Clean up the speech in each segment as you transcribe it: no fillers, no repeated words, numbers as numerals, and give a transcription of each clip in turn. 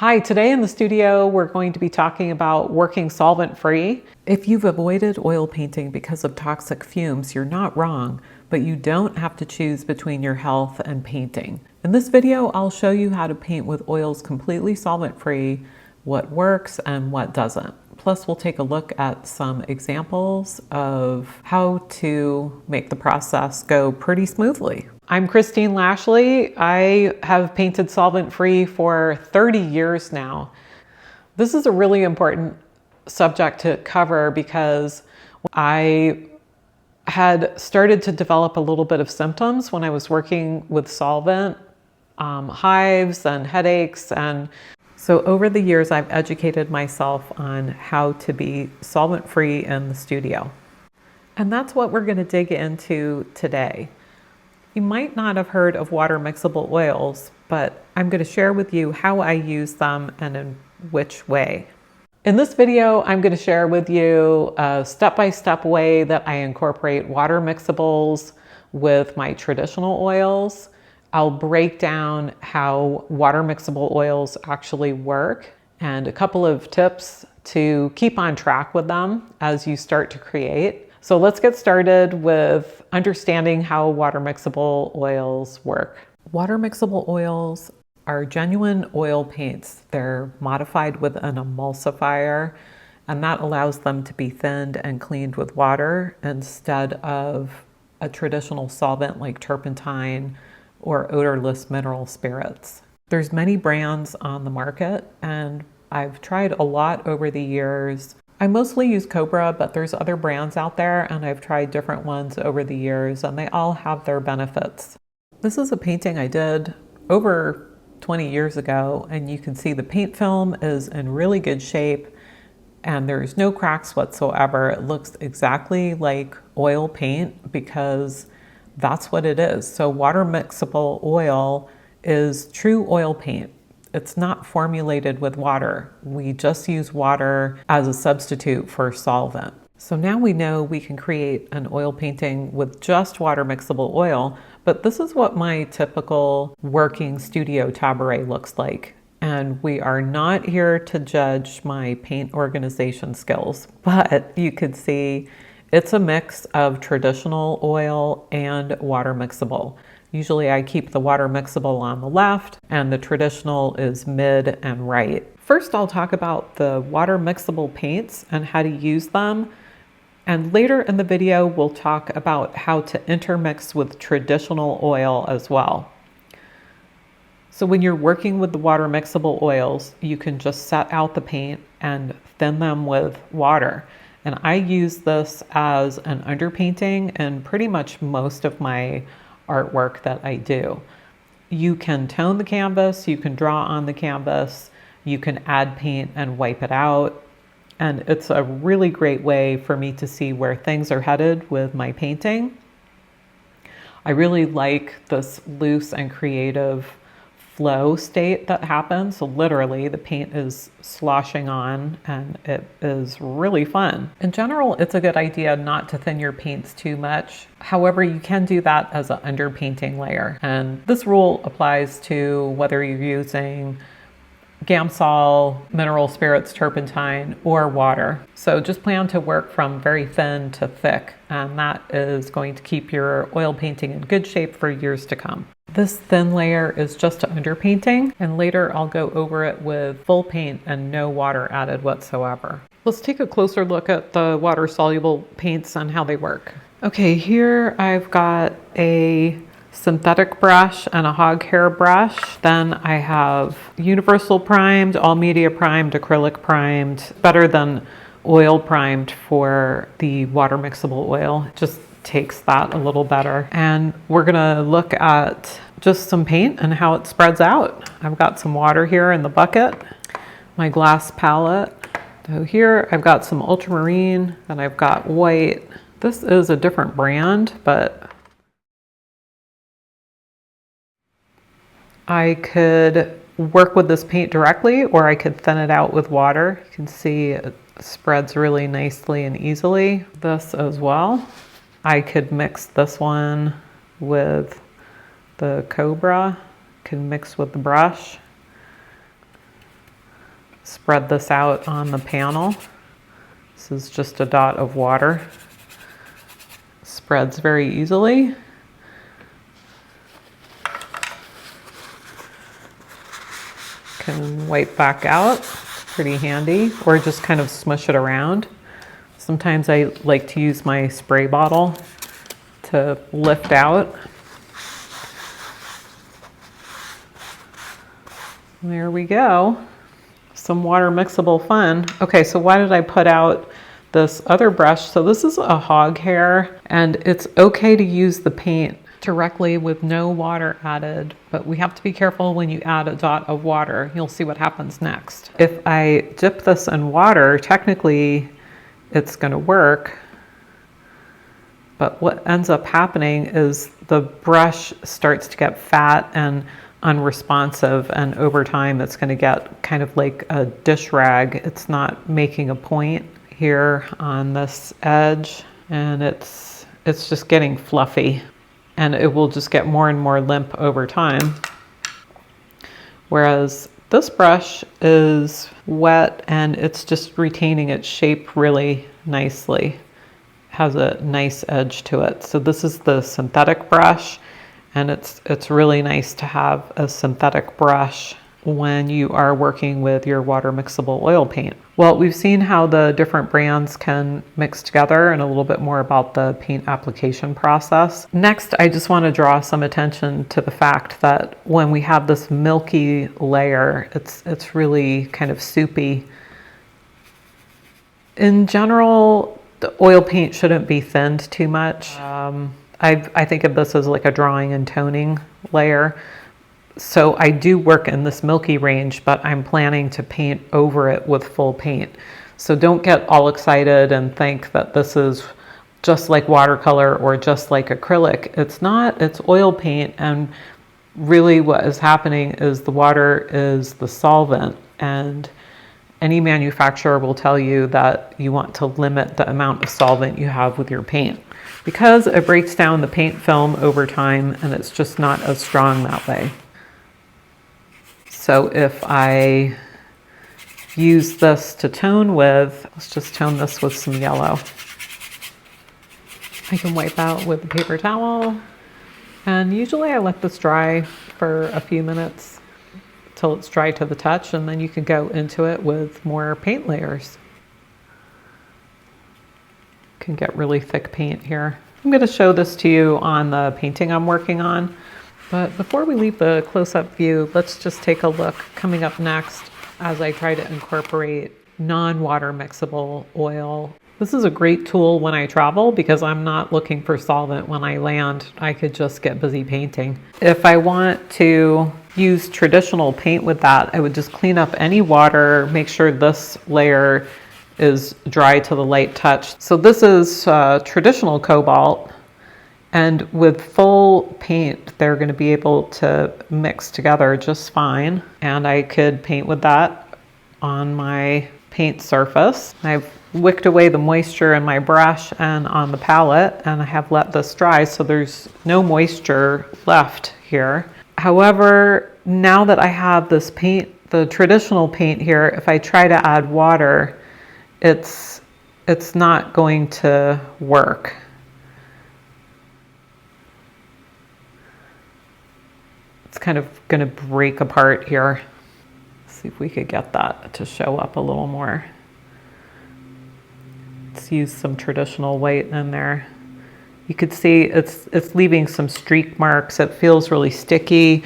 Hi, today in the studio, we're going to be talking about working solvent-free. If you've avoided oil painting because of toxic fumes, you're not wrong, but you don't have to choose between your health and painting. In this video, I'll show you how to paint with oils completely solvent-free, what works and what doesn't. Plus, we'll take a look at some examples of how to make the process go pretty smoothly. I'm Christine Lashley. I have painted solvent-free for 30 years now. This is a really important subject to cover because I had started to develop a little bit of symptoms when I was working with solvent, hives and headaches. And so over the years, I've educated myself on how to be solvent-free in the studio. And that's what we're going to dig into today. You might not have heard of water mixable oils, but I'm going to share with you how I use them and in which way. In this video, I'm going to share with you a step-by-step way that I incorporate water mixables with my traditional oils. I'll break down how water mixable oils actually work and a couple of tips to keep on track with them as you start to create. So let's get started with understanding how water mixable oils work. Water mixable oils are genuine oil paints. They're modified with an emulsifier, and that allows them to be thinned and cleaned with water instead of a traditional solvent like turpentine or odorless mineral spirits. There's many brands on the market, and I've tried a lot over the years. I mostly use Cobra, but there's other brands out there, and I've tried different ones over the years, and they all have their benefits. This is a painting I did over 20 years ago, and you can see the paint film is in really good shape, and there's no cracks whatsoever. It looks exactly like oil paint because that's what it is. So water mixable oil is true oil paint. It's not formulated with water. We just use water as a substitute for solvent. So now we know we can create an oil painting with just water mixable oil, but this is what my typical working studio taburet looks like. And we are not here to judge my paint organization skills, but you could see it's a mix of traditional oil and water mixable. Usually I keep the water mixable on the left and the traditional is mid and right. First, I'll talk about the water mixable paints and how to use them. And later in the video, we'll talk about how to intermix with traditional oil as well. So when you're working with the water mixable oils, you can just set out the paint and thin them with water. And I use this as an underpainting in pretty much most of my artwork that I do. You can tone the canvas, you can draw on the canvas, you can add paint and wipe it out. And it's a really great way for me to see where things are headed with my painting. I really like this loose and creative flow state that happens. So literally the paint is sloshing on and it is really fun. In general, it's a good idea not to thin your paints too much. However, you can do that as an underpainting layer. And this rule applies to whether you're using Gamsol, mineral spirits, turpentine, or water. So just plan to work from very thin to thick, and that is going to keep your oil painting in good shape for years to come. This thin layer is just an underpainting, and later I'll go over it with full paint and no water added whatsoever. Let's take a closer look at the water-soluble paints and how they work. Okay, here I've got a synthetic brush and a hog hair brush. Then I have universal primed, all media primed, acrylic primed, better than oil primed for the water mixable oil. It just takes that a little better. And we're gonna look at just some paint and how it spreads out. I've got some water here in the bucket, my glass palette. So here I've got some ultramarine and I've got white. This is a different brand, but I could work with this paint directly or I could thin it out with water. You can see it spreads really nicely and easily. This as well. I could mix this one with the Cobra, can mix with the brush. Spread this out on the panel. This is just a dot of water. Spreads very easily. Can wipe back out, it's pretty handy, or just kind of smush it around. Sometimes I like to use my spray bottle to lift out. There we go. Some water mixable fun. Okay, so why did I put out this other brush? So this is a hog hair, and it's okay to use the paint directly with no water added, but we have to be careful when you add a dot of water. You'll see what happens next. If I dip this in water, technically it's going to work, but what ends up happening is the brush starts to get fat and unresponsive, and over time it's going to get kind of like a dish rag. It's not making a point here on this edge, and it's just getting fluffy, and it will just get more and more limp over time. Whereas this brush is wet and it's just retaining its shape really nicely. Has a nice edge to it. So this is the synthetic brush, and it's really nice to have a synthetic brush when you are working with your water mixable oil paint. Well, we've seen how the different brands can mix together and a little bit more about the paint application process. Next, I just want to draw some attention to the fact that when we have this milky layer, it's really kind of soupy. In general, the oil paint shouldn't be thinned too much. I think of this as like a drawing and toning layer. So I do work in this milky range, but I'm planning to paint over it with full paint. So don't get all excited and think that this is just like watercolor or just like acrylic. It's not, it's oil paint, and really what is happening is the water is the solvent, and any manufacturer will tell you that you want to limit the amount of solvent you have with your paint because it breaks down the paint film over time and it's just not as strong that way. So if I use this to tone with, let's just tone this with some yellow. I can wipe out with a paper towel, and usually I let this dry for a few minutes till it's dry to the touch, and then you can go into it with more paint layers. Can get really thick paint here. I'm going to show this to you on the painting I'm working on. But before we leave the close-up view, let's just take a look coming up next as I try to incorporate non-water mixable oil. This is a great tool when I travel because I'm not looking for solvent when I land. I could just get busy painting. If I want to use traditional paint with that, I would just clean up any water, make sure this layer is dry to the light touch. So this is traditional cobalt. And with full paint, they're going to be able to mix together just fine. And I could paint with that on my paint surface. I've wicked away the moisture in my brush and on the palette, and I have let this dry, so there's no moisture left here. However, now that I have this paint, the traditional paint here, if I try to add water, it's not going to work. It's kind of going to break apart here. Let's see if we could get that to show up a little more. Let's use some traditional white in there. You could see it's leaving some streak marks. It feels really sticky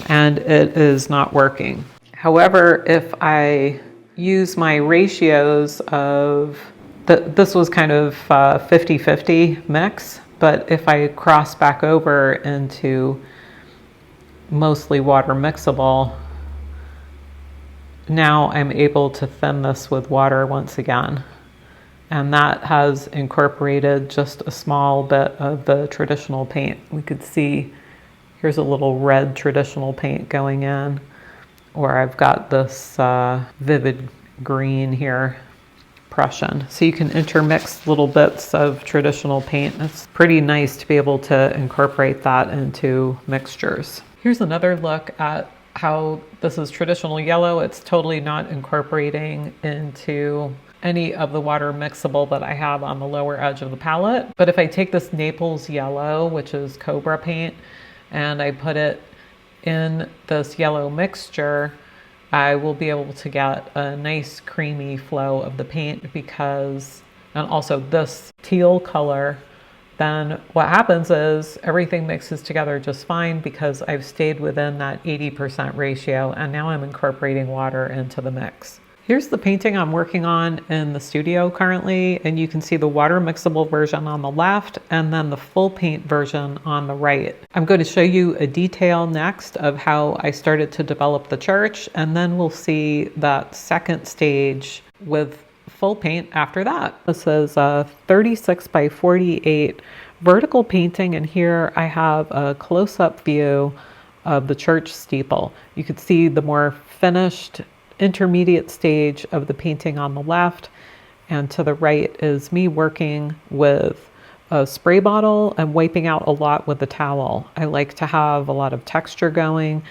and it is not working. However, if I use my ratios of, this was kind of 50-50 mix, but if I cross back over into mostly water mixable, now I'm able to thin this with water once again. And that has incorporated just a small bit of the traditional paint. We could see here's a little red traditional paint going in, or I've got this vivid green here, Prussian. So you can intermix little bits of traditional paint. It's pretty nice to be able to incorporate that into mixtures. Here's another look at how this is traditional yellow. It's totally not incorporating into any of the water mixable that I have on the lower edge of the palette. But if I take this Naples yellow, which is Cobra paint, and I put it in this yellow mixture, I will be able to get a nice creamy flow of the paint because, and also this teal color, then what happens is everything mixes together just fine because I've stayed within that 80% ratio, and now I'm incorporating water into the mix. Here's the painting I'm working on in the studio currently, and you can see the water mixable version on the left and then the full paint version on the right. I'm going to show you a detail next of how I started to develop the church, and then we'll see that second stage with full paint after that. This is a 36 by 48 vertical painting, and here I have a close-up view of the church steeple. You can see the more finished intermediate stage of the painting on the left, and to the right is me working with a spray bottle and wiping out a lot with the towel. I like to have a lot of texture going,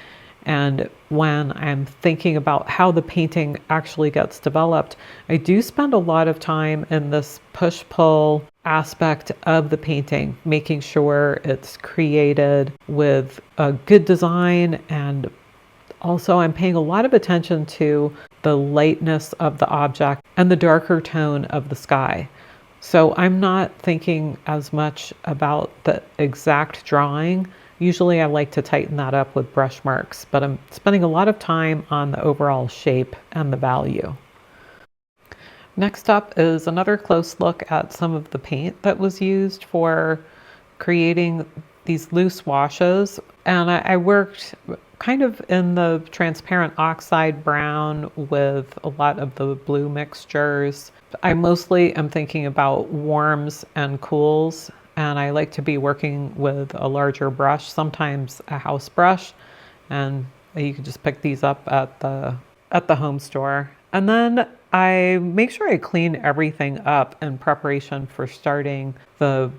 and when I'm thinking about how the painting actually gets developed, I do spend a lot of time in this push-pull aspect of the painting, making sure it's created with a good design, and also I'm paying a lot of attention to the lightness of the object and the darker tone of the sky. So I'm not thinking as much about the exact drawing. Usually I like to tighten that up with brush marks, but I'm spending a lot of time on the overall shape and the value. Next up is another close look at some of the paint that was used for creating these loose washes. And I worked kind of in the transparent oxide brown with a lot of the blue mixtures. I mostly am thinking about warms and cools, and I like to be working with a larger brush, sometimes a house brush, and you can just pick these up at the home store. And then I make sure I clean everything up in preparation for starting the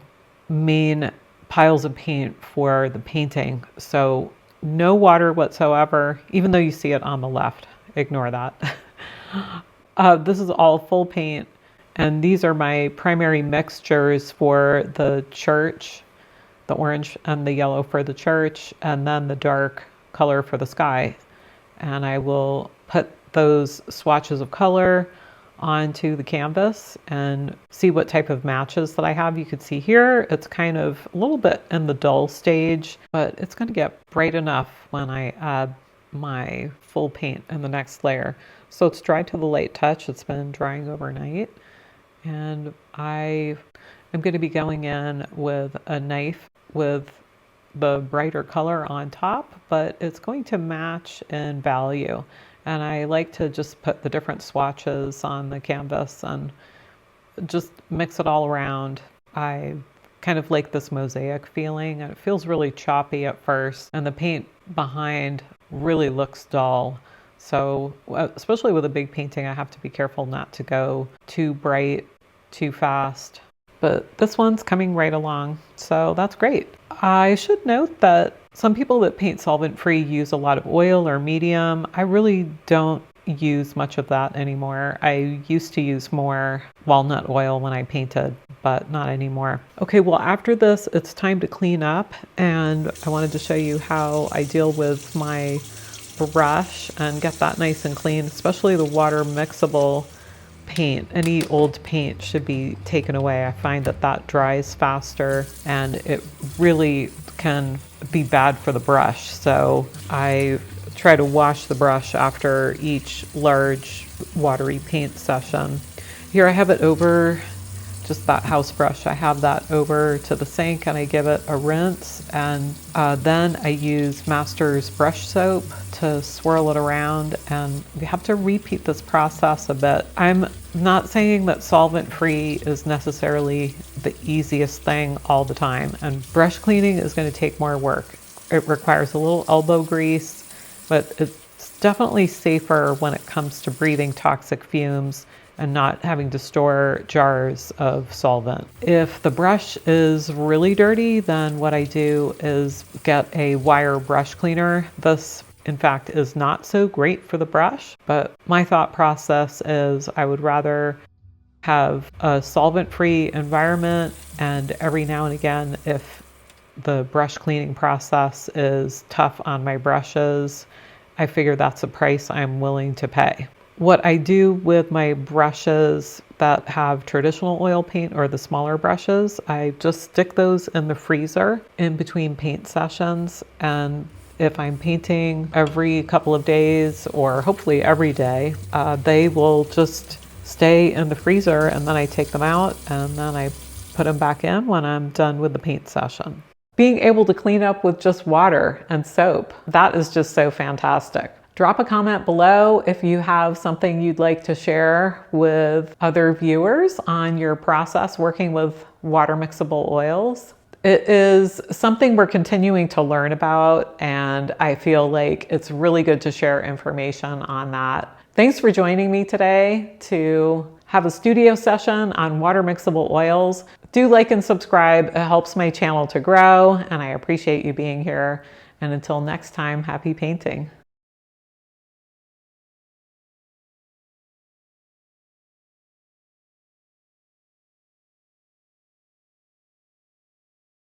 main piles of paint for the painting. So no water whatsoever, even though you see it on the left. Ignore that. This is all full paint, and these are my primary mixtures for the church, the orange and the yellow for the church, and then the dark color for the sky. And I will put those swatches of color onto the canvas and see what type of matches that I have. You can see here, it's kind of a little bit in the dull stage, but it's going to get bright enough when I add my full paint in the next layer. So it's dried to the light touch. It's been drying overnight. And I am going to be going in with a knife with the brighter color on top, but it's going to match in value. And I like to just put the different swatches on the canvas and just mix it all around. I kind of like this mosaic feeling, and it feels really choppy at first, and the paint behind really looks dull. So especially with a big painting, I have to be careful not to go too bright, too fast. But this one's coming right along, so that's great. I should note that some people that paint solvent-free use a lot of oil or medium. I really don't use much of that anymore. I used to use more walnut oil when I painted, but not anymore. Okay, well after this, it's time to clean up, and I wanted to show you how I deal with my brush and get that nice and clean, especially the water mixable paint. Any old paint should be taken away. I find that that dries faster, and it really can be bad for the brush. So I try to wash the brush after each large watery paint session. Here I have it over, just that house brush, I have that over to the sink and I give it a rinse, and then I use Master's brush soap to swirl it around, and we have to repeat this process a bit. I'm not saying that solvent-free is necessarily the easiest thing all the time, and brush cleaning is going to take more work. It requires a little elbow grease, but it's definitely safer when it comes to breathing toxic fumes and not having to store jars of solvent. If the brush is really dirty, then what I do is get a wire brush cleaner. This in fact, is not so great for the brush. But my thought process is I would rather have a solvent-free environment, and every now and again, if the brush cleaning process is tough on my brushes, I figure that's a price I'm willing to pay. What I do with my brushes that have traditional oil paint, or the smaller brushes, I just stick those in the freezer in between paint sessions. And if I'm painting every couple of days, or hopefully every day, they will just stay in the freezer, and then I take them out and then I put them back in when I'm done with the paint session. Being able to clean up with just water and soap, that is just so fantastic. Drop a comment below if you have something you'd like to share with other viewers on your process working with water mixable oils. It is something we're continuing to learn about, and I feel like it's really good to share information on that. Thanks for joining me today to have a studio session on water mixable oils. Do like and subscribe. It helps my channel to grow, and I appreciate you being here. And until next time, happy painting.